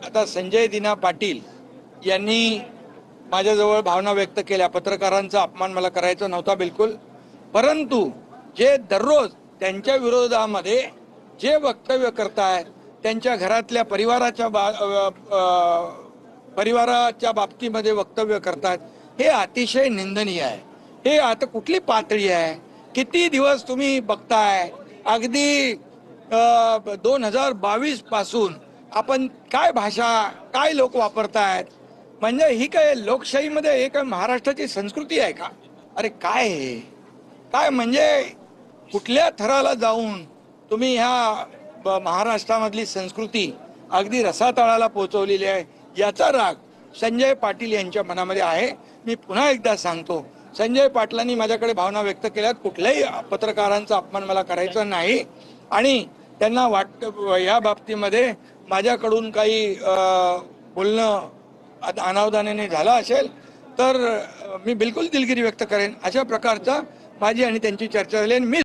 आता संजय दिना पाटील यांनी माझ्याजवळ भावना व्यक्त केल्या. पत्रकारांचा अपमान मला करायचा नव्हता बिलकुल, परंतु जे दररोज त्यांच्या विरोधामध्ये जे वक्तव्य करतायत, त्यांच्या घरातल्या परिवाराच्या बाबतीमध्ये वक्तव्य करतात, हे अतिशय निंदनीय आहे. हे आता कुठली पातळी आहे? किती दिवस तुम्ही बघताय? अगदी 2022 पासून आपण काय भाषा, काय लोक वापरतायत? म्हणजे ही काय लोकशाहीमध्ये हे काय महाराष्ट्राची संस्कृती आहे का? अरे काय हे काय म्हणजे कुठल्या थराला जाऊन तुम्ही ह्या महाराष्ट्रामधली संस्कृती अगदी रसातळाला पोहोचवलेली आहे, याचा राग संजय पाटील यांच्या मनामध्ये आहे. मी पुन्हा एकदा सांगतो, संजय पाटलांनी माझ्याकडे भावना व्यक्त केल्यात. कुठल्याही पत्रकारांचा अपमान मला करायचा नाही आणि त्यांना वाटतं या बाबतीमध्ये माझ्याकडून काही बोलणं अनावधानाने झालं असेल तर मी बिलकुल दिलगिरी व्यक्त करेन. अशा प्रकारचा माझी आणि त्यांची चर्चा झाली आणि मी